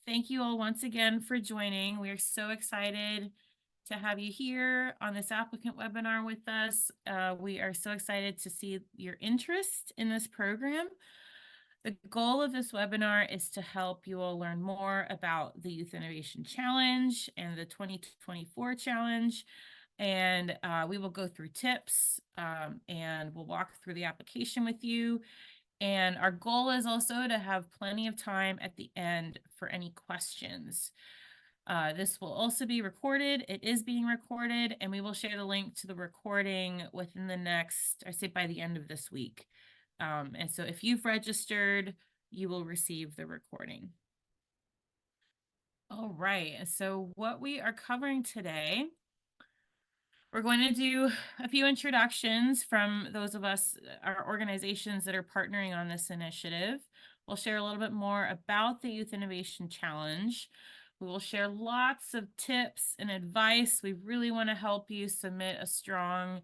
Thank you all once again for joining. We are so excited to have you here on this applicant webinar with us. We are so excited to see your interest in this program. The goal of this webinar is to help you all learn more about the Youth Innovation Challenge and the 2024 Challenge. And we will go through tips and we'll walk through the application with you. And our goal is also to have plenty of time at the end for any questions. This will also be recorded. It is being recorded, and we will share the link to the recording within the next, I say by the end of this week. And so if you've registered, you will receive the recording. All right, so what we are covering today, we're going to do a few introductions from those of us, our organizations that are partnering on this initiative. We'll share a little bit more about the Youth Innovation Challenge. We will share lots of tips and advice. We really want to help you submit a strong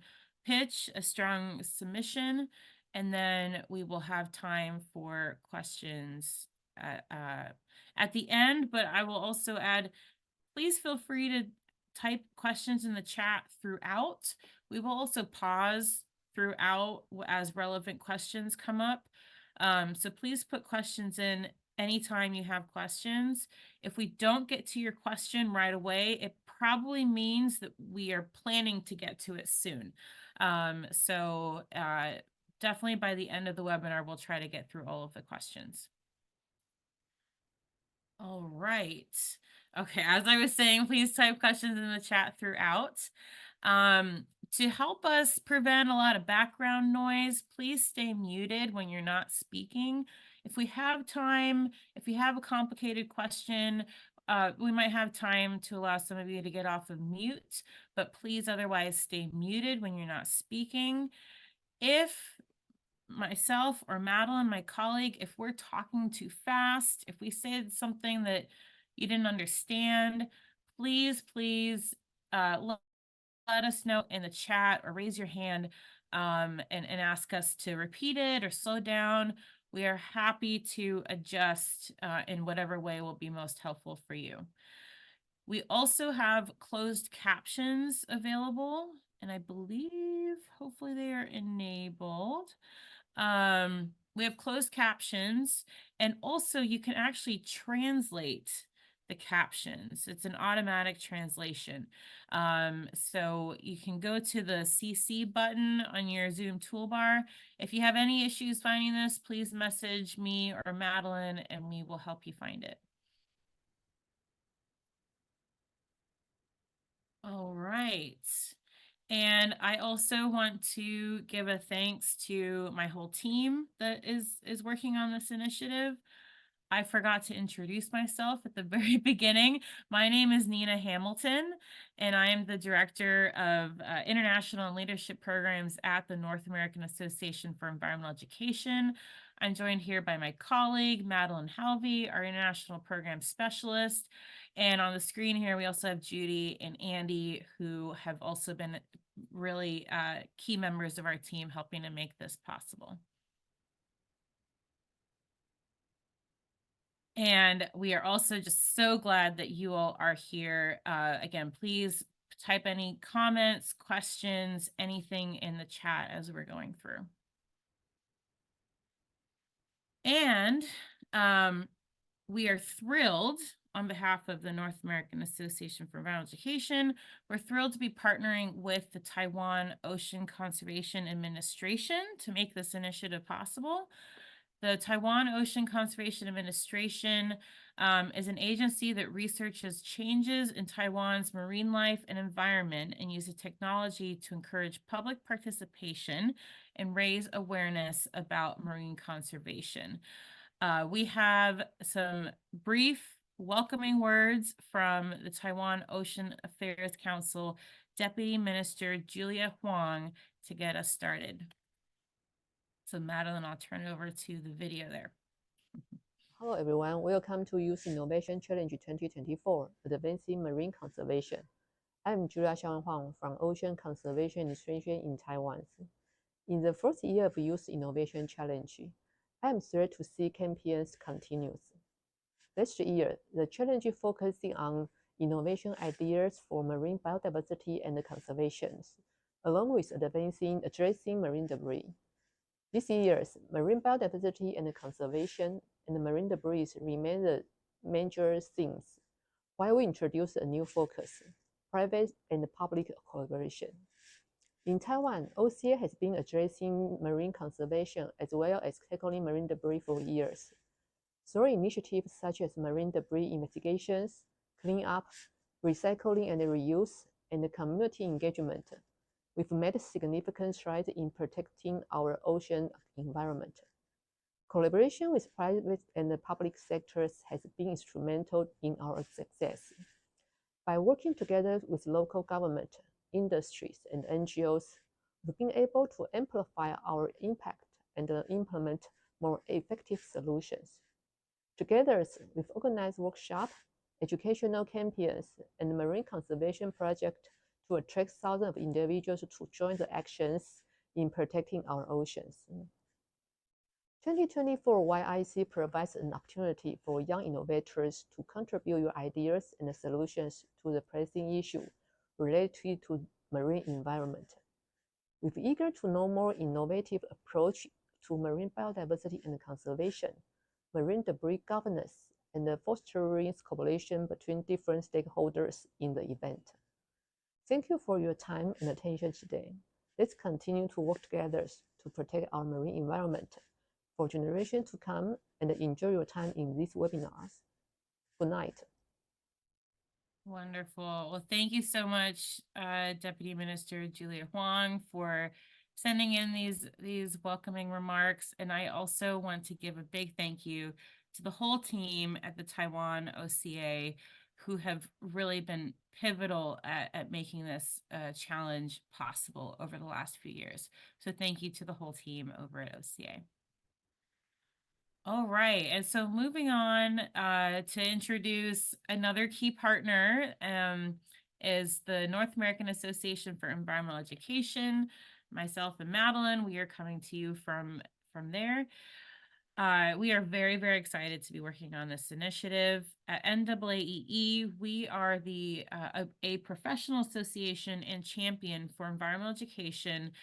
pitch, a strong submission, and then we will have time for questions at the end. But I will also add, please feel free to type questions in the chat throughout. We will also pause throughout as relevant questions come up. So please put questions in anytime you have questions. If we don't get to your question right away, it probably means that we are planning to get to it soon. Definitely by the end of the webinar, we'll try to get through all of the questions. All right. Okay, as I was saying, please type questions in the chat throughout. To help us prevent a lot of background noise, please stay muted when you're not speaking. If we have time, if you have a complicated question, we might have time to allow some of you to get off of mute, but please otherwise stay muted when you're not speaking. If myself or Madeline, my colleague, if we're talking too fast, if we said something that you didn't understand, please let us know in the chat or raise your hand and ask us to repeat it or slow down. We are happy to adjust in whatever way will be most helpful for you. We also have closed captions available, and I believe hopefully they are enabled. We have closed captions, and also you can actually translate the captions. It's an automatic translation. So you can go to the CC button on your Zoom toolbar. If you have any issues finding this, please message me or Madeline and we will help you find it. All right. And I also want to give a thanks to my whole team that is working on this initiative. I forgot to introduce myself at the very beginning. My name is Nina Hamilton, and I am the Director of International and Leadership Programs at the North American Association for Environmental Education. I'm joined here by my colleague, Madeline Halvey, our International Program Specialist. And on the screen here, we also have Judy and Andy, who have also been really key members of our team helping to make this possible. And we are also just so glad that you all are here. Again, please type any comments, questions, anything in the chat as we're going through. And we are thrilled on behalf of the North American Association for Environmental Education. We're thrilled to be partnering with the Taiwan Ocean Conservation Administration to make this initiative possible. The Taiwan Ocean Conservation Administration is an agency that researches changes in Taiwan's marine life and environment and uses technology to encourage public participation and raise awareness about marine conservation. We have some brief welcoming words from the Taiwan Ocean Affairs Council Deputy Minister Julia Huang to get us started. So Madeline, I'll turn it over to the video there. Hello everyone, welcome to Youth Innovation Challenge 2024, Advancing Marine Conservation. I'm Julia Huang from Ocean Conservation Administration in Taiwan. In the first year of Youth Innovation Challenge, I am thrilled to see campaigns continues. Last year, the challenge focusing on innovation ideas for marine biodiversity and conservation, along with addressing marine debris. This year's marine biodiversity and conservation and marine debris remain the major themes, while we introduce a new focus, private and public collaboration. In Taiwan, OCA has been addressing marine conservation as well as tackling marine debris for years. Through initiatives such as marine debris investigations, cleanup, recycling and reuse, and community engagement, we've made significant strides in protecting our ocean environment. Collaboration with private and public sectors has been instrumental in our success. By working together with local government, industries, and NGOs, we've been able to amplify our impact and implement more effective solutions. Together, we've organized workshops, educational campaigns, and marine conservation projects to attract thousands of individuals to join the actions in protecting our oceans. 2024 YIC provides an opportunity for young innovators to contribute your ideas and solutions to the pressing issue related to marine environment. We're eager to know more innovative approach to marine biodiversity and conservation, marine debris governance, and fostering cooperation between different stakeholders in the event. Thank you for your time and attention today. Let's continue to work together to protect our marine environment for generations to come and enjoy your time in these webinars. Good night. Wonderful. Well, thank you so much, Deputy Minister Julia Huang, for sending in these welcoming remarks. And I also want to give a big thank you to the whole team at the Taiwan OCA who have really been pivotal at making this challenge possible over the last few years. So thank you to the whole team over at OCA. All right, and so moving on to introduce another key partner is the North American Association for Environmental Education. Myself and Madeline, we are coming to you from there. We are very, very excited to be working on this initiative. At NAAEE, we are a professional association and champion for environmental education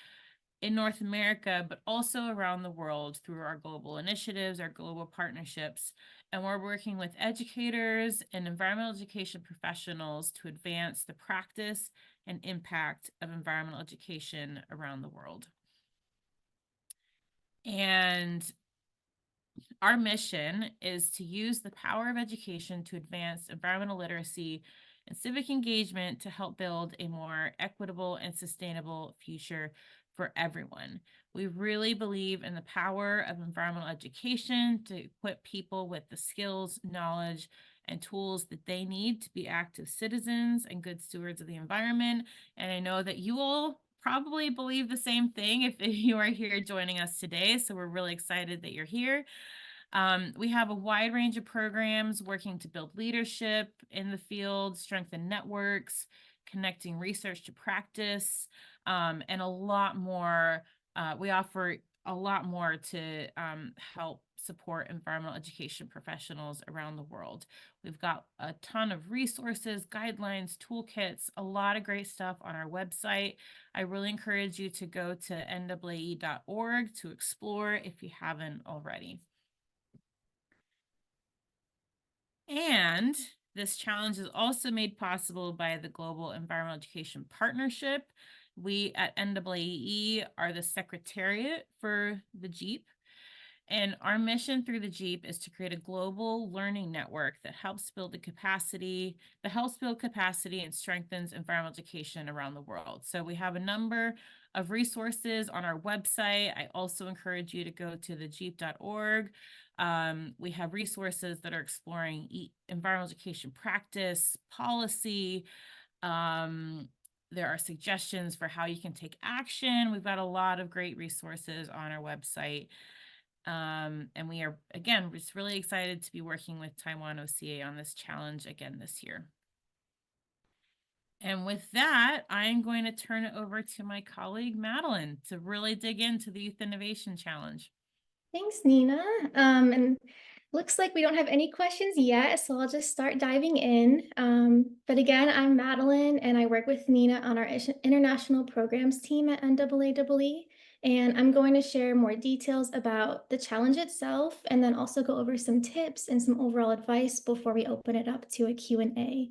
in North America, but also around the world through our global initiatives, our global partnerships. And we're working with educators and environmental education professionals to advance the practice and impact of environmental education around the world. And our mission is to use the power of education to advance environmental literacy and civic engagement to help build a more equitable and sustainable future for everyone. We really believe in the power of environmental education to equip people with the skills, knowledge, and tools that they need to be active citizens and good stewards of the environment. And I know that you all probably believe the same thing if you are here joining us today. So we're really excited that you're here. We have a wide range of programs working to build leadership in the field, strengthen networks, connecting research to practice, and a lot more. We offer a lot more to help support environmental education professionals around the world. We've got a ton of resources, guidelines, toolkits, a lot of great stuff on our website. I really encourage you to go to NAAE.org to explore if you haven't already. And this challenge is also made possible by the Global Environmental Education Partnership. We at NAAE are the secretariat for the JEEP. And our mission through the JEEP is to create a global learning network that helps build capacity and strengthens environmental education around the world. So we have a number of resources on our website. I also encourage you to go to the jeep.org. We have resources that are exploring environmental education practice, policy. There are suggestions for how you can take action. We've got a lot of great resources on our website. And we are, again, just really excited to be working with Taiwan OCA on this challenge again this year. And with that, I'm going to turn it over to my colleague, Madeline, to really dig into the Youth Innovation Challenge. Thanks, Nina. And Looks like we don't have any questions yet, so I'll just start diving in. But again, I'm Madeline, and I work with Nina on our international programs team at NAAEE. And I'm going to share more details about the challenge itself, and then also go over some tips and some overall advice before we open it up to a Q&A.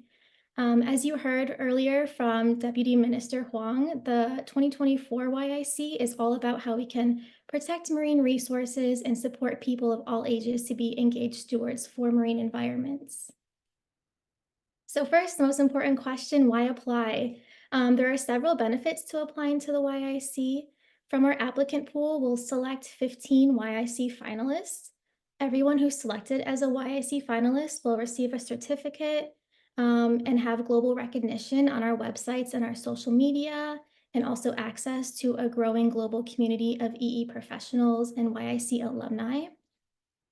As you heard earlier from Deputy Minister Huang, the 2024 YIC is all about how we can protect marine resources and support people of all ages to be engaged stewards for marine environments. So first, the most important question, why apply? There are several benefits to applying to the YIC. From our applicant pool, we'll select 15 YIC finalists. Everyone who's selected as a YIC finalist will receive a certificate and have global recognition on our websites and our social media, and also access to a growing global community of EE professionals and YIC alumni.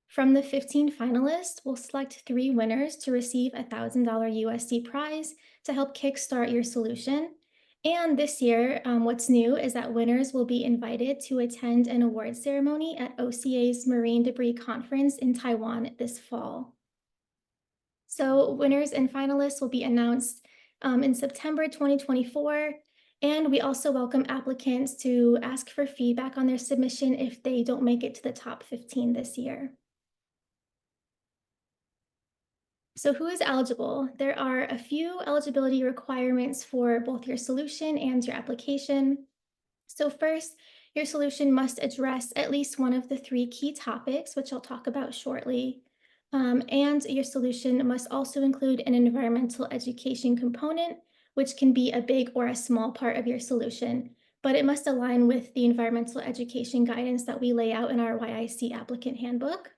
From the 15 finalists, we'll select 3 winners to receive a $1,000 USD prize to help kickstart your solution. And this year, what's new is that winners will be invited to attend an award ceremony at OCA's Marine Debris Conference in Taiwan this fall. So winners and finalists will be announced in September 2024. And we also welcome applicants to ask for feedback on their submission if they don't make it to the top 15 this year. So who is eligible? There are a few eligibility requirements for both your solution and your application. So first, your solution must address at least one of the 3 key topics, which I'll talk about shortly. And your solution must also include an environmental education component, which can be a big or a small part of your solution, but it must align with the environmental education guidance that we lay out in our YIC applicant handbook.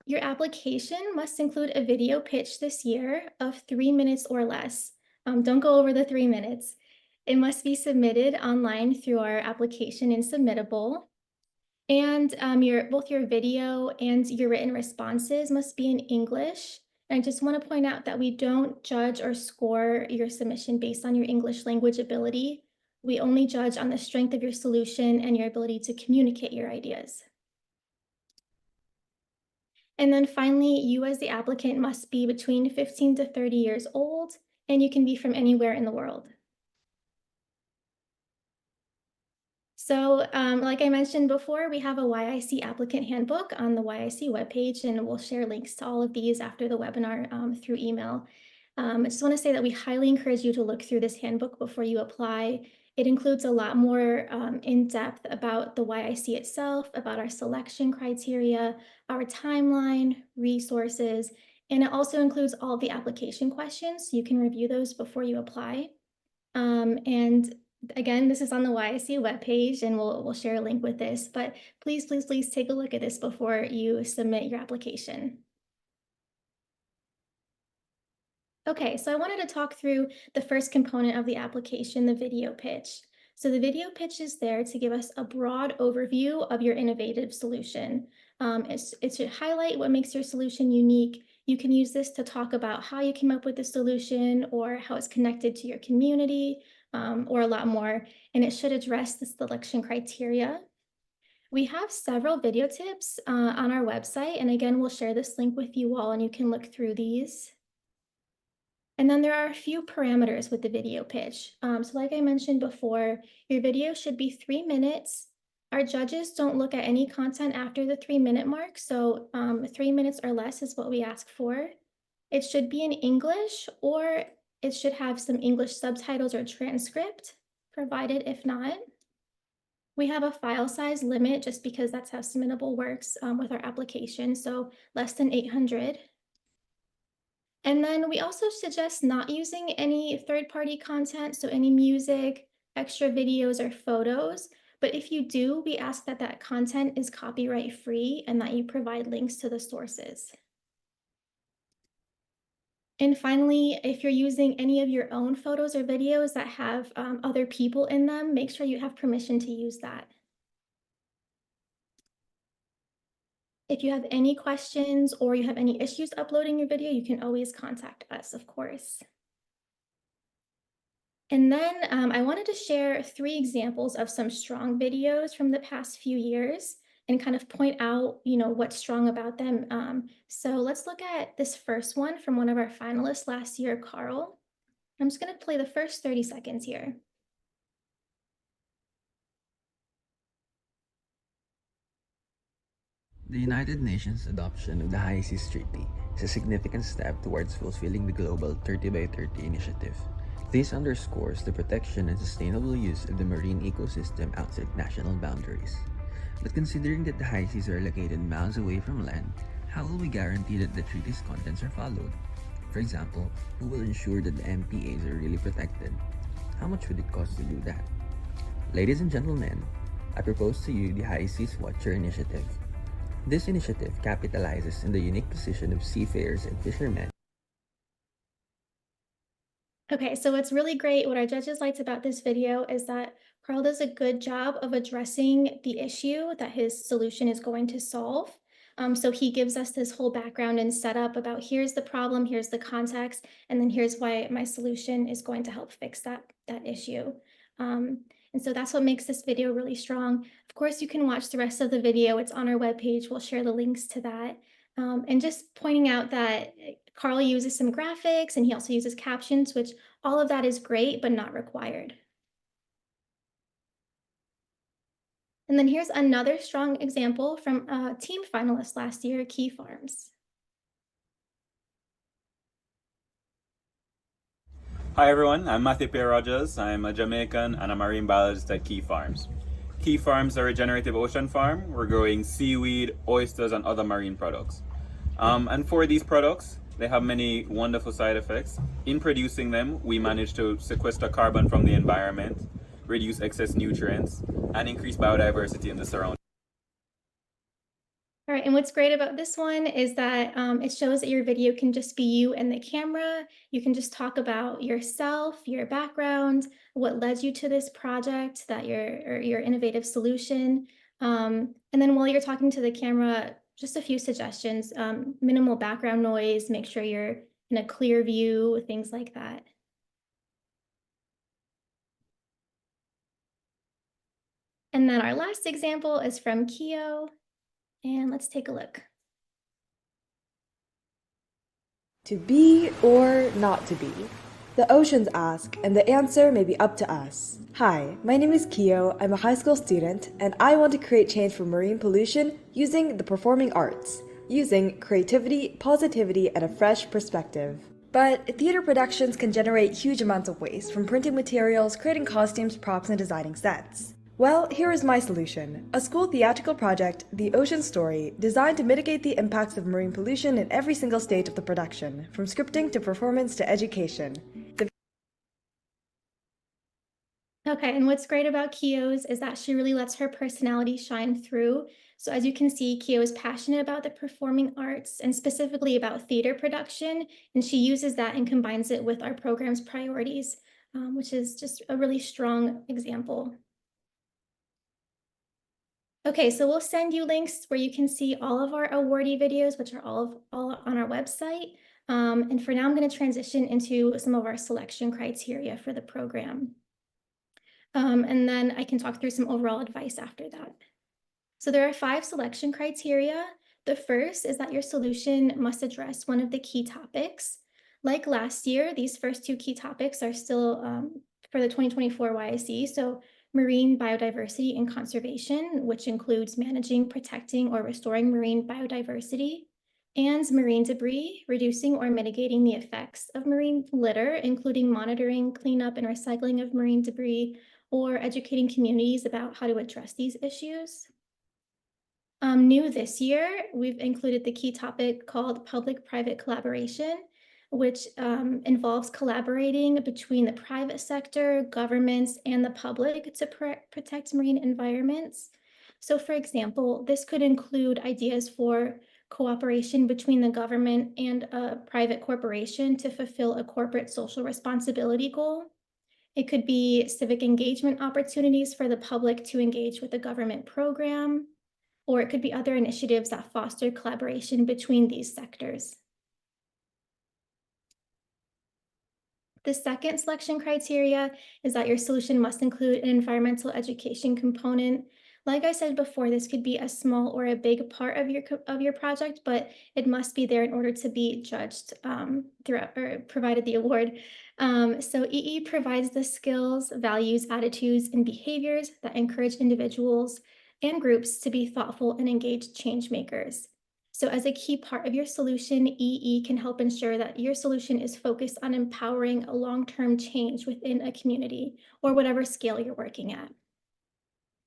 Your application must include a video pitch this year of 3 minutes or less. Don't go over the 3 minutes. It must be submitted online through our application in Submittable. And both your video and your written responses must be in English. And I just want to point out that we don't judge or score your submission based on your English language ability. We only judge on the strength of your solution and your ability to communicate your ideas. And then finally, you as the applicant must be between 15 to 30 years old, and you can be from anywhere in the world. So like I mentioned before, we have a YIC applicant handbook on the YIC webpage, and we'll share links to all of these after the webinar through email. I just want to say that we highly encourage you to look through this handbook before you apply. It includes a lot more in depth about the YIC itself, about our selection criteria, our timeline, resources, and it also includes all the application questions, so you can review those before you apply. And again, this is on the YIC webpage, and we'll share a link with this, but please, please, please take a look at this before you submit your application. Okay, so I wanted to talk through the first component of the application, the video pitch. So the video pitch is there to give us a broad overview of your innovative solution. It should highlight what makes your solution unique. You can use this to talk about how you came up with the solution or how it's connected to your community, or a lot more, and it should address the selection criteria. We have several video tips on our website, and again, we'll share this link with you all, and you can look through these. And then there are a few parameters with the video pitch. So like I mentioned before, your video should be 3 minutes. Our judges don't look at any content after the 3-minute mark, so 3 minutes or less is what we ask for. It should be in English, or it should have some English subtitles or transcript provided if not. We have a file size limit just because that's how Submittable works with our application, so less than 800. And then we also suggest not using any third-party content, so any music, extra videos, or photos. But if you do, we ask that that content is copyright-free and that you provide links to the sources. And finally, if you're using any of your own photos or videos that have other people in them, make sure you have permission to use that. If you have any questions or you have any issues uploading your video, you can always contact us, of course. And then I wanted to share 3 examples of some strong videos from the past few years. and kind of point out, what's strong about them. So let's look at this first one from one of our finalists last year, Carl. I'm just going to play the first 30 seconds here. The United Nations adoption of the YIC Treaty is a significant step towards fulfilling the global 30 by 30 initiative. This underscores the protection and sustainable use of the marine ecosystem outside national boundaries. But considering that the YICs are located miles away from land, how will we guarantee that the treaty's contents are followed? For example, who will ensure that the MPAs are really protected? How much would it cost to do that? Ladies and gentlemen, I propose to you the YIC's Watcher Initiative. This initiative capitalizes on the unique position of seafarers and fishermen. Okay, so what's really great, what our judges liked about this video is that Carl does a good job of addressing the issue that his solution is going to solve. So he gives us this whole background and setup about here's the problem, here's the context, and then here's why my solution is going to help fix that issue. And so that's what makes this video really strong. Of course, you can watch the rest of the video. It's on our webpage. We'll share the links to that. And just pointing out that Carl uses some graphics and he also uses captions, which all of that is great, but not required. And then here's another strong example from a team finalist last year, Key Farms. Hi everyone, I'm Matthew P. Rogers. I'm a Jamaican and a marine biologist at Key Farms. Key Farms are a regenerative ocean farm. We're growing seaweed, oysters, and other marine products. And for these products, they have many wonderful side effects. In producing them, we manage to sequester carbon from the environment, reduce excess nutrients, and increase biodiversity in the surroundings. All right, and what's great about this one is that it shows that your video can just be you and the camera. You can just talk about yourself, your background, what led you to this project, that your innovative solution. And then while you're talking to the camera, just a few suggestions, minimal background noise, make sure you're in a clear view, things like that. And then our last example is from Keo. And let's take a look. To be or not to be? The oceans ask, and the answer may be up to us. Hi, my name is Keo, I'm a high school student, and I want to create change for marine pollution using the performing arts, using creativity, positivity, and a fresh perspective. But theater productions can generate huge amounts of waste, from printing materials, creating costumes, props, and designing sets. Well, here is my solution. A school theatrical project, The Ocean Story, designed to mitigate the impacts of marine pollution in every single stage of the production, from scripting to performance to education. Okay, and what's great about Keo's is that she really lets her personality shine through. So as you can see, Keo is passionate about the performing arts and specifically about theater production, and she uses that and combines it with our program's priorities, which is just a really strong example. Okay, so we'll send you links where you can see all of our awardee videos, which are all on our website. And for now, I'm going to transition into some of our selection criteria for the program. And then I can talk through some overall advice after that. So there are 5 selection criteria. The first is that your solution must address one of the key topics. Like last year, these first 2 key topics are still for the 2024 YIC. So marine biodiversity and conservation, which includes managing, protecting, or restoring marine biodiversity, and marine debris, reducing or mitigating the effects of marine litter, including monitoring, cleanup, and recycling of marine debris, or educating communities about how to address these issues. New this year, we've included the key topic called public-private collaboration, which involves collaborating between the private sector, governments, and the public to protect marine environments. So for example, this could include ideas for cooperation between the government and a private corporation to fulfill a corporate social responsibility goal. It could be civic engagement opportunities for the public to engage with a government program, or it could be other initiatives that foster collaboration between these sectors. The second selection criteria is that your solution must include an environmental education component. Like I said before, this could be a small or a big part of your project, but it must be there in order to be judged throughout or provided the award. So EE provides the skills, values, attitudes, and behaviors that encourage individuals and groups to be thoughtful and engaged change makers. So as a key part of your solution, EE can help ensure that your solution is focused on empowering a long-term change within a community or whatever scale you're working at.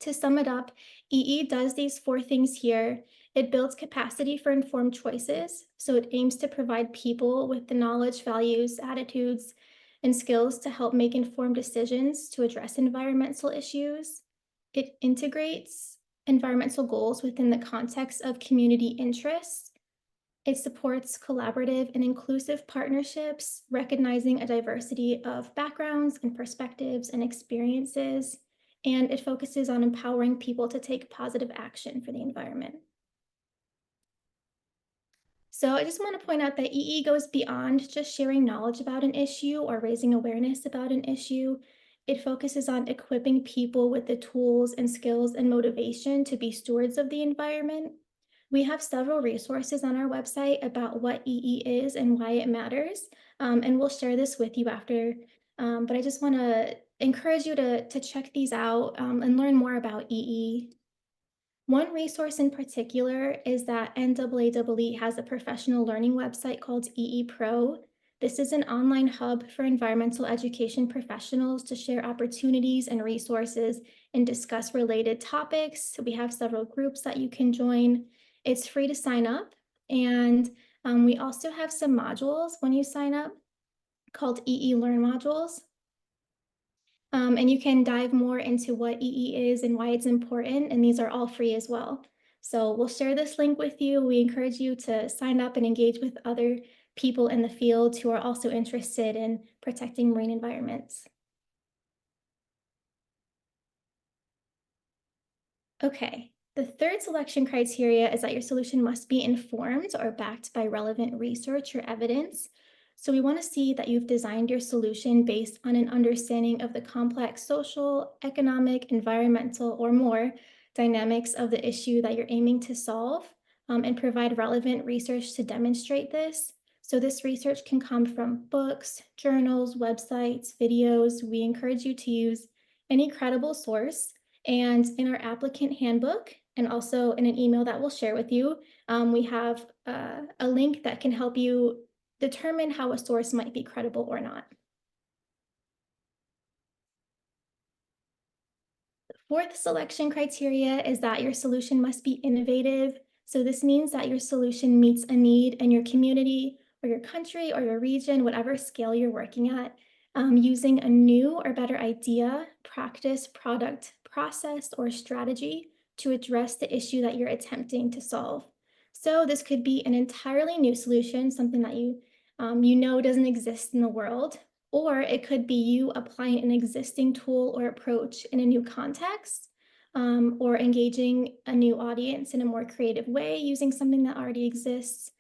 To sum it up, EE does these 4 things here. It builds capacity for informed choices, so it aims to provide people with the knowledge, values, attitudes, and skills to help make informed decisions to address environmental issues. It integrates environmental goals within the context of community interests. It supports collaborative and inclusive partnerships, recognizing a diversity of backgrounds and perspectives and experiences, and it focuses on empowering people to take positive action for the environment. So I just want to point out that EE goes beyond just sharing knowledge about an issue or raising awareness about an issue. It focuses on equipping people with the tools and skills and motivation to be stewards of the environment. We have several resources on our website about what EE is and why it matters, and we'll share this with you after. But I just want to encourage you to check these out and learn more about EE. One resource in particular is that NAAEE has a professional learning website called EE Pro. This is an online hub for environmental education professionals to share opportunities and resources and discuss related topics. We have several groups that you can join. It's free to sign up. And we also have some modules when you sign up called EE Learn modules. And you can dive more into what EE is and why it's important, and these are all free as well. So we'll share this link with you. We encourage you to sign up and engage with other people in the field who are also interested in protecting marine environments. Okay, the third selection criteria is that your solution must be informed or backed by relevant research or evidence. So we want to see that you've designed your solution based on an understanding of the complex social, economic, environmental, or more dynamics of the issue that you're aiming to solve, and provide relevant research to demonstrate this. So this research can come from books, journals, websites, videos. We encourage you to use any credible source. And in our applicant handbook, and also in an email that we'll share with you, we have a link that can help you determine how a source might be credible or not. The fourth selection criteria is that your solution must be innovative. So this means that your solution meets a need in your community or your country or your region, whatever scale you're working at, using a new or better idea, practice, product, process, or strategy to address the issue that you're attempting to solve. So this could be an entirely new solution, something that you know doesn't exist in the world, or it could be you applying an existing tool or approach in a new context, or engaging a new audience in a more creative way using something that already exists,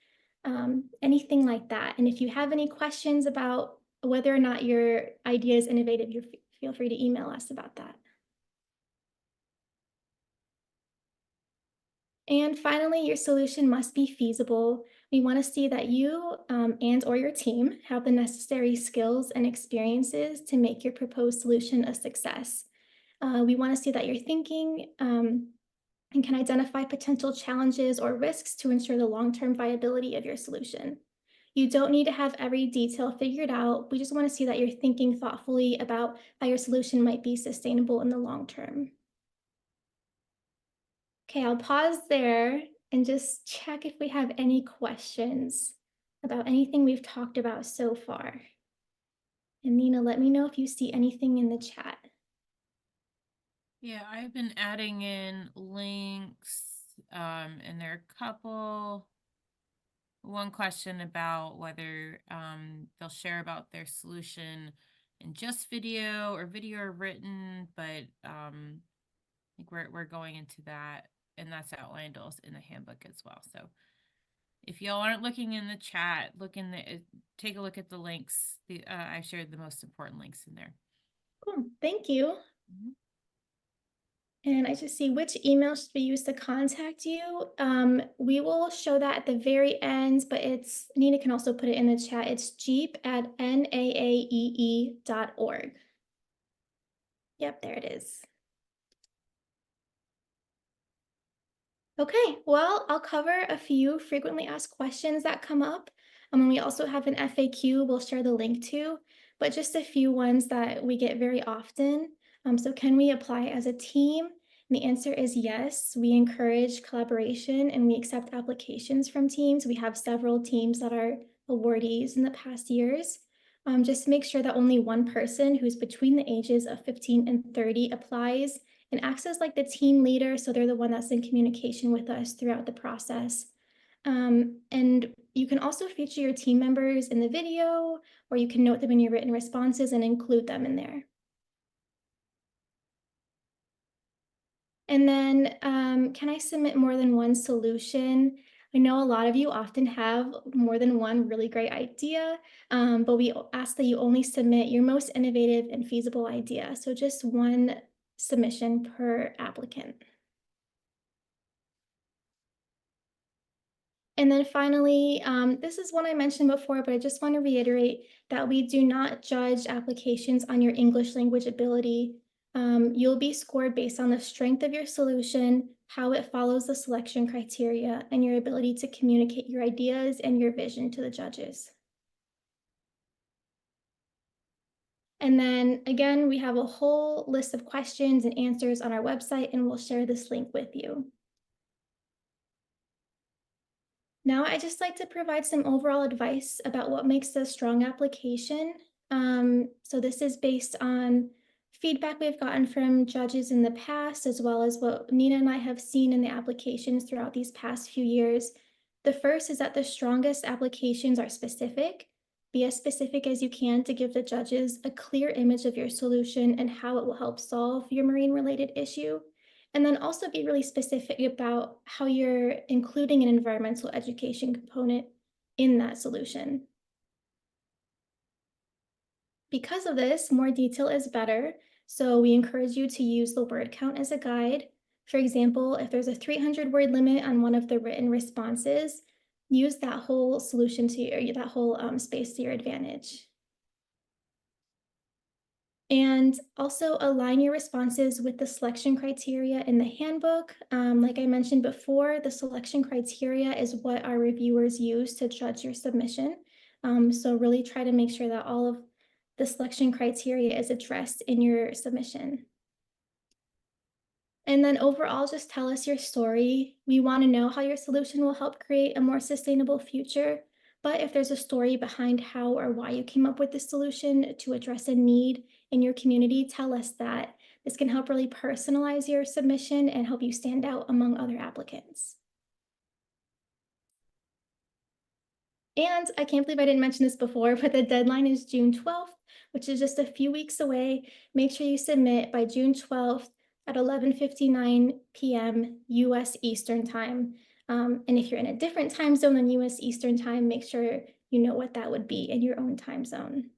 anything like that. And if you have any questions about whether or not your idea is innovative, feel free to email us about that. And finally, your solution must be feasible. We want to see that you and or your team have the necessary skills and experiences to make your proposed solution a success. We want to see that you're thinking and can identify potential challenges or risks to ensure the long-term viability of your solution. You don't need to have every detail figured out. We just want to see that you're thinking thoughtfully about how your solution might be sustainable in the long term. Okay, I'll pause there and just check if we have any questions about anything we've talked about so far. And Nina, let me know if you see anything in the chat. Yeah, I've been adding in links, and there are a couple. One question about whether they'll share about their solution in just video or written, but I think we're going into that, and that's outlined also in the handbook as well. So if y'all aren't looking in the chat, take a look at the links. I shared the most important links in there. Cool, thank you. Mhm. And I just see which email should we use to contact you. We will show that at the very end, but it's, Nina can also put it in the chat. It's jeep@naaee.org. Yep, there it is. Okay, well, I'll cover a few frequently asked questions that come up. And we also have an FAQ we'll share the link to, but just a few ones that we get very often. So can we apply as a team? And the answer is yes. We encourage collaboration and we accept applications from teams. We have several teams that are awardees in the past years. Just make sure that only one person who's between the ages of 15 and 30 applies and acts as like the team leader, so they're the one that's in communication with us throughout the process. And you can also feature your team members in the video, or you can note them in your written responses and include them in there. And then, can I submit more than one solution? I know a lot of you often have more than one really great idea, but we ask that you only submit your most innovative and feasible idea. So just one submission per applicant. And then finally, this is one I mentioned before, but I just want to reiterate that we do not judge applications on your English language ability. You'll be scored based on the strength of your solution, how it follows the selection criteria, and your ability to communicate your ideas and your vision to the judges. And then again, we have a whole list of questions and answers on our website, and we'll share this link with you. Now, I just like to provide some overall advice about what makes a strong application. So this is based on feedback we've gotten from judges in the past, as well as what Nina and I have seen in the applications throughout these past few years. The first is that the strongest applications are specific. Be as specific as you can to give the judges a clear image of your solution and how it will help solve your marine-related issue. And then also be really specific about how you're including an environmental education component in that solution. Because of this, more detail is better. So we encourage you to use the word count as a guide. For example, if there's a 300-word limit on one of the written responses, use that whole solution to that whole space to your advantage. And also align your responses with the selection criteria in the handbook. Like I mentioned before, the selection criteria is what our reviewers use to judge your submission. So really try to make sure that all of the selection criteria is addressed in your submission. And then overall, just tell us your story. We want to know how your solution will help create a more sustainable future. But if there's a story behind how or why you came up with this solution to address a need in your community, tell us that. This can help really personalize your submission and help you stand out among other applicants. And I can't believe I didn't mention this before, but the deadline is June 12th, which is just a few weeks away. Make sure you submit by June 12th at 11:59 p.m. US Eastern Time. And if you're in a different time zone than US Eastern Time, make sure you know what that would be in your own time zone.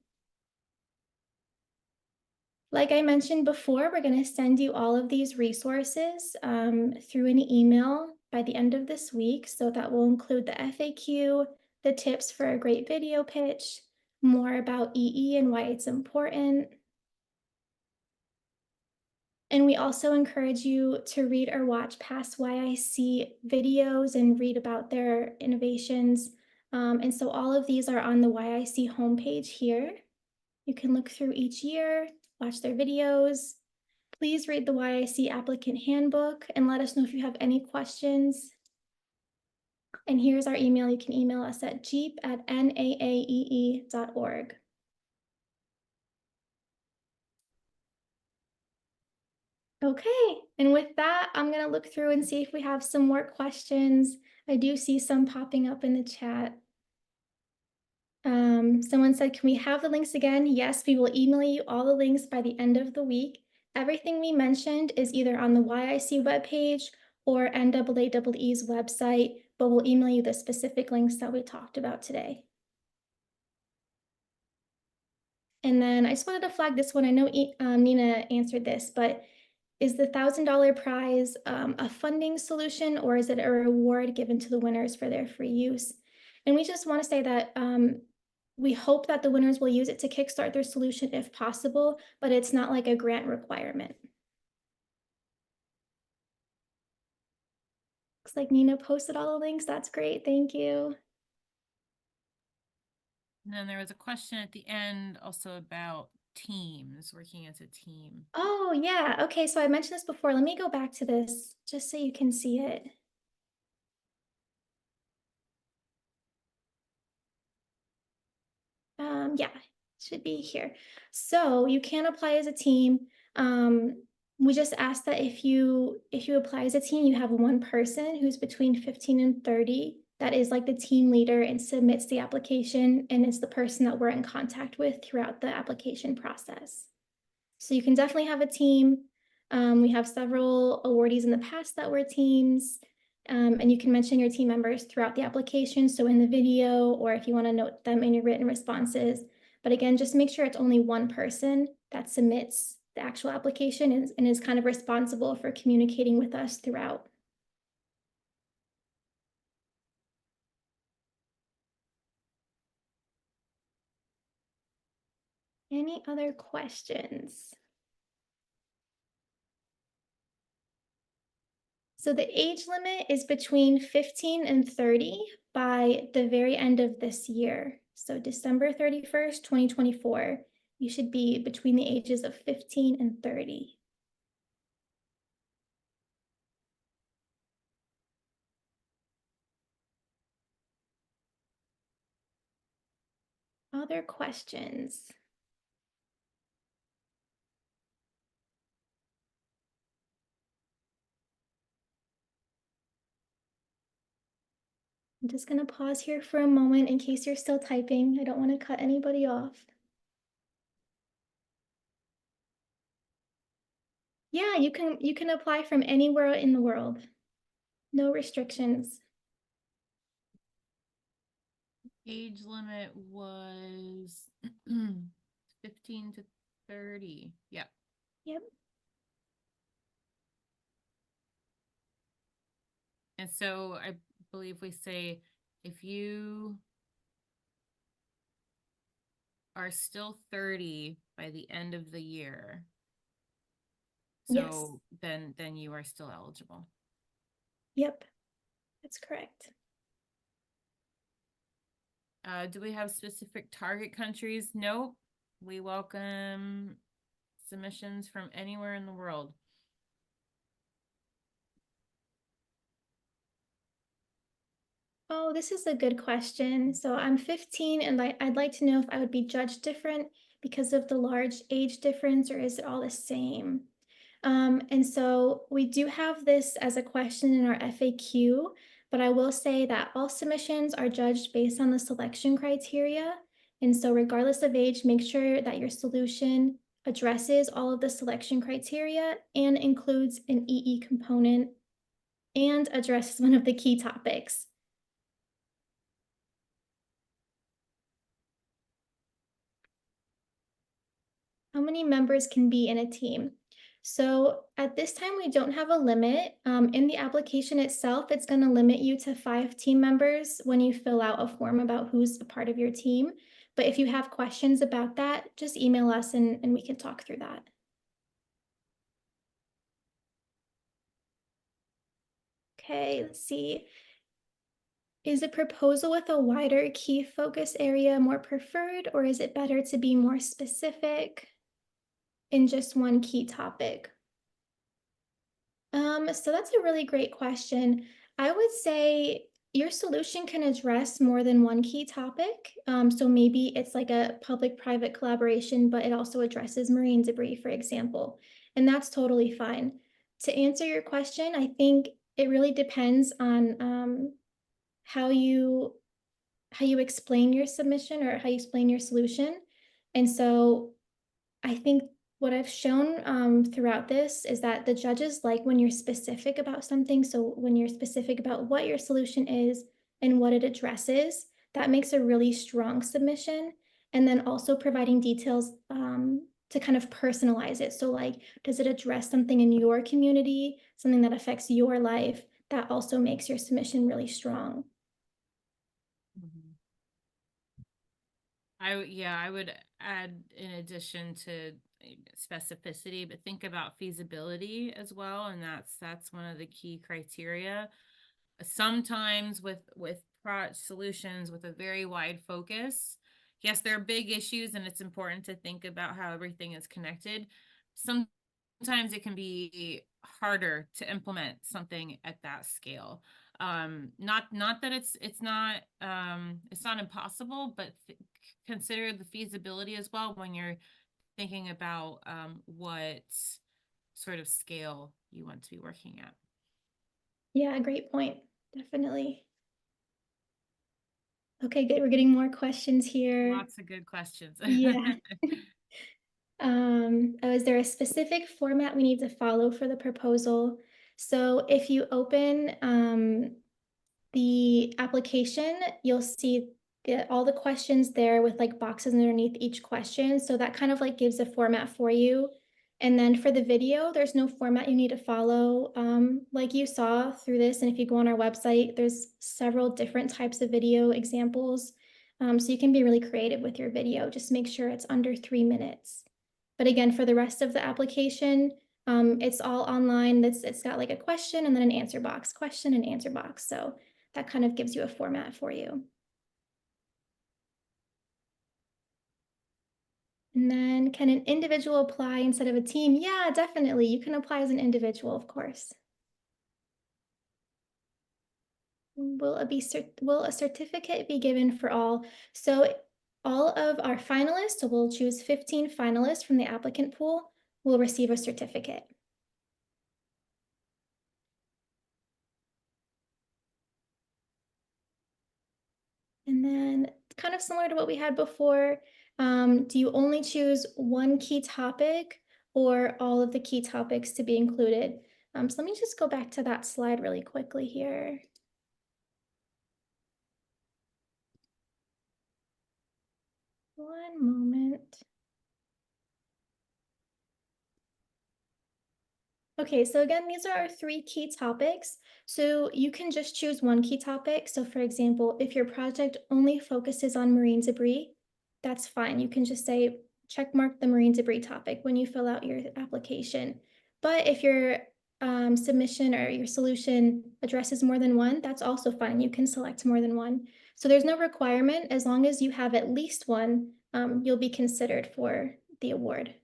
Like I mentioned before, we're going to send you all of these resources through an email by the end of this week. So that will include the FAQ, the tips for a great video pitch, more about EE and why it's important. And we also encourage you to read or watch past YIC videos and read about their innovations. And so all of these are on the YIC homepage here. You can look through each year, watch their videos. Please read the YIC applicant handbook and let us know if you have any questions. And here's our email. You can email us at jeep@naaee.org. Okay, and with that, I'm going to look through and see if we have some more questions. I do see some popping up in the chat. Someone said, can we have the links again? Yes, we will email you all the links by the end of the week. Everything we mentioned is either on the YIC webpage or NAAE's website, but we'll email you the specific links that we talked about today. And then I just wanted to flag this one. I know Nina answered this, but is the $1,000 prize a funding solution, or is it a reward given to the winners for their free use? And we just want to say that we hope that the winners will use it to kickstart their solution if possible, but it's not like a grant requirement. Looks like Nina posted all the links. That's great. Thank you. And then there was a question at the end also about teams, working as a team. Oh, yeah. Okay, so I mentioned this before. Let me go back to this just so you can see it. Yeah, should be here. So you can apply as a team. We just ask that if you apply as a team, you have one person who's between 15 and 30 that is like the team leader and submits the application, and it's the person that we're in contact with throughout the application process. So you can definitely have a team. We have several awardees in the past that were teams. And you can mention your team members throughout the application. So in the video, or if you want to note them in your written responses. But again, just make sure it's only one person that submits the actual application and is kind of responsible for communicating with us throughout. Any other questions? So the age limit is between 15 and 30 by the very end of this year. So December 31st, 2024, you should be between the ages of 15 and 30. Other questions? I'm just going to pause here for a moment in case you're still typing. I don't want to cut anybody off. Yeah, you can apply from anywhere in the world. No restrictions. Age limit was 15 to 30. Yep. Yep. And so I believe we say if you are still 30 by the end of the year, so then you are still eligible. Yep, that's correct. Do we have specific target countries? Nope. We welcome submissions from anywhere in the world. Oh, this is a good question. So I'm 15 and I'd like to know if I would be judged different because of the large age difference, or is it all the same? And so we do have this as a question in our FAQ, but I will say that all submissions are judged based on the selection criteria. And so regardless of age, make sure that your solution addresses all of the selection criteria and includes an EE component and addresses one of the key topics. How many members can be in a team? So at this time, we don't have a limit. In the application itself, it's going to limit you to 5 team members when you fill out a form about who's a part of your team. But if you have questions about that, just email us and we can talk through that. Okay, let's see. Is a proposal with a wider key focus area more preferred, or is it better to be more specific in just one key topic? So that's a really great question. I would say your solution can address more than one key topic. So maybe it's like a public-private collaboration, but it also addresses marine debris, for example, and that's totally fine. To answer your question, I think it really depends on how you explain your submission or how you explain your solution. And so I think what I've shown throughout this is that the judges like when you're specific about something. So when you're specific about what your solution is and what it addresses, that makes a really strong submission. And then also providing details to kind of personalize it. So like, does it address something in your community, something that affects your life? That also makes your submission really strong. I would add, in addition to specificity, but think about feasibility as well, and that's one of the key criteria. Sometimes with product solutions with a very wide focus, yes, there are big issues, and it's important to think about how everything is connected. Sometimes it can be harder to implement something at that scale. Not that it's not impossible, but consider the feasibility as well when you're thinking about what sort of scale you want to be working at. Yeah, great point. Definitely. Okay, good. We're getting more questions here. Lots of good questions. Yeah. Is there a specific format we need to follow for the proposal? So if you open the application, you'll see all the questions there with like boxes underneath each question. So that kind of like gives a format for you. And then for the video, there's no format you need to follow. Like you saw through this, and if you go on our website, there's several different types of video examples. So you can be really creative with your video. Just make sure it's under 3 minutes. But again, for the rest of the application, it's all online. It's got like a question and then an answer box, question and answer box. So that kind of gives you a format for you. And then can an individual apply instead of a team? Yeah, definitely. You can apply as an individual, of course. Will a certificate be given for all? So all of our finalists, so we'll choose 15 finalists from the applicant pool, will receive a certificate. And then kind of similar to what we had before, do you only choose one key topic or all of the key topics to be included? So let me just go back to that slide really quickly here. One moment. Okay, so again, these are our 3 key topics. So you can just choose one key topic. So for example, if your project only focuses on marine debris, that's fine. You can just say, check mark the marine debris topic when you fill out your application. But if your submission or your solution addresses more than one, that's also fine. You can select more than one. So there's no requirement. As long as you have at least one, you'll be considered for the award.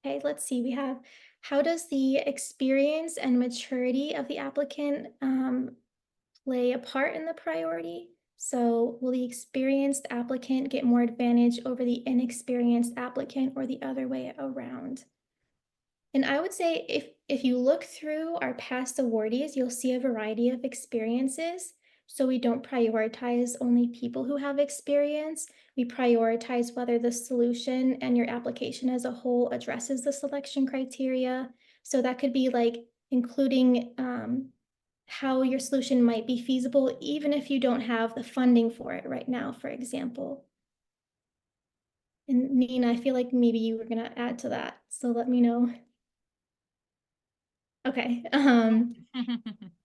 Okay, let's see, we have, how does the experience and maturity of the applicant play a part in the priority? So will the experienced applicant get more advantage over the inexperienced applicant or the other way around? And I would say if you look through our past awardees, you'll see a variety of experiences. So we don't prioritize only people who have experience. We prioritize whether the solution and your application as a whole addresses the selection criteria. So that could be like including how your solution might be feasible, even if you don't have the funding for it right now, for example. And Nina, I feel like maybe you were gonna add to that, so let me know. Okay,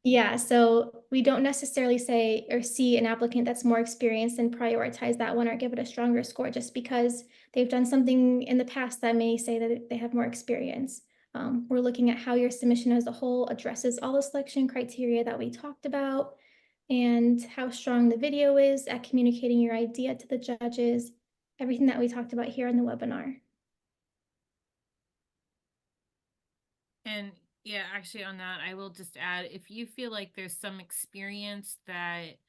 yeah, so we don't necessarily say or see an applicant that's more experienced and prioritize that one or give it a stronger score just because they've done something in the past that may say that they have more experience. We're looking at how your submission as a whole addresses all the selection criteria that we talked about and how strong the video is at communicating your idea to the judges, everything that we talked about here in the webinar. And yeah, actually on that, I will just add, if you feel like there's some experience that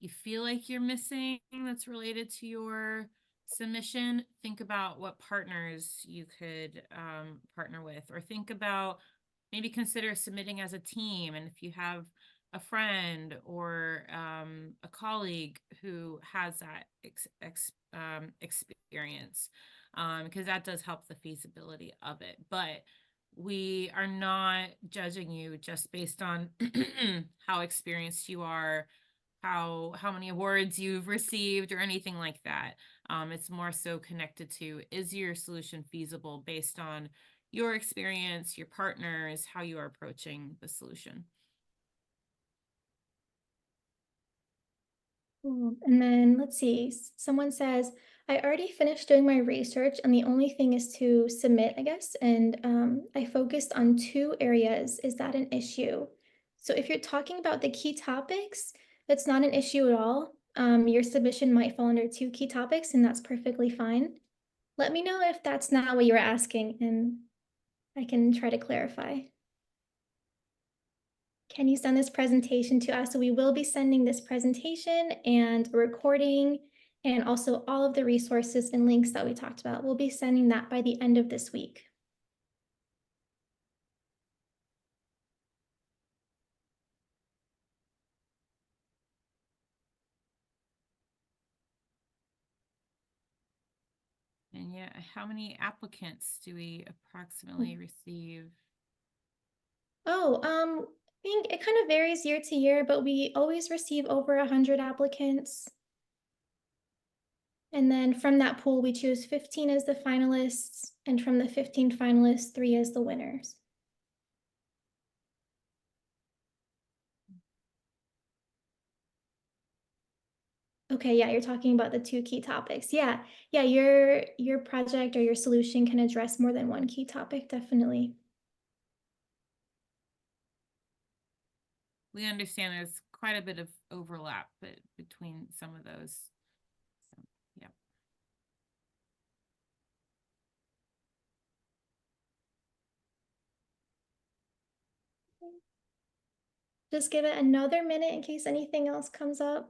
you feel like you're missing that's related to your submission, think about what partners you could partner with, or think about maybe consider submitting as a team. And if you have a friend or a colleague who has that experience, because that does help the feasibility of it. But we are not judging you just based on how experienced you are, how many awards you've received or anything like that. It's more so connected to, is your solution feasible based on your experience, your partners, how you are approaching the solution. And then let's see, someone says, I already finished doing my research and the only thing is to submit, I guess. And I focused on 2 areas. Is that an issue? So if you're talking about the key topics, that's not an issue at all. Your submission might fall under 2 key topics and that's perfectly fine. Let me know if that's not what you're asking and I can try to clarify. Can you send this presentation to us? So we will be sending this presentation and a recording and also all of the resources and links that we talked about. We'll be sending that by the end of this week. And yeah, how many applicants do we approximately receive? Oh, I think it kind of varies year to year, but we always receive over 100 applicants. And then from that pool, we choose 15 as the finalists, and from the 15 finalists, 3 as the winners. Okay, yeah, you're talking about the 2 key topics. Yeah, your project or your solution can address more than one key topic, definitely. We understand there's quite a bit of overlap between some of those. So, yeah. Just give it another minute in case anything else comes up.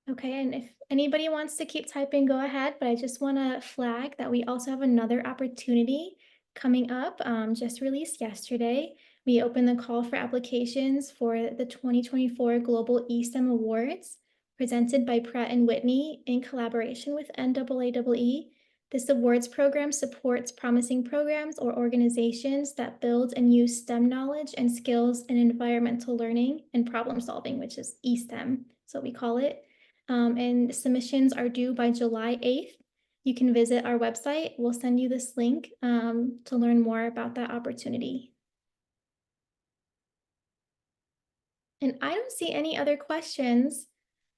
Okay, and if anybody wants to keep typing, go ahead, but I just want to flag that we also have another opportunity coming up, just released yesterday. We opened the call for applications for the 2024 Global eSTEM Awards, presented by Pratt & Whitney in collaboration with NAAE. This awards program supports promising programs or organizations that build and use STEM knowledge and skills in environmental learning and problem solving, which is eSTEM, so we call it. And submissions are due by July 8th. You can visit our website. We'll send you this link to learn more about that opportunity. And I don't see any other questions,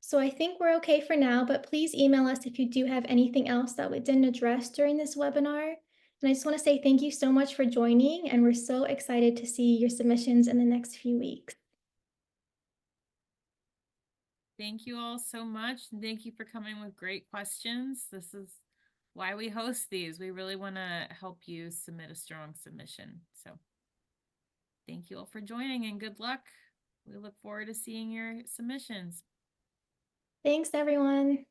so I think we're okay for now, but please email us if you do have anything else that we didn't address during this webinar. And I just want to say thank you so much for joining, and we're so excited to see your submissions in the next few weeks. Thank you all so much. And thank you for coming with great questions. This is why we host these. We really want to help you submit a strong submission. So thank you all for joining and good luck. We look forward to seeing your submissions. Thanks, everyone.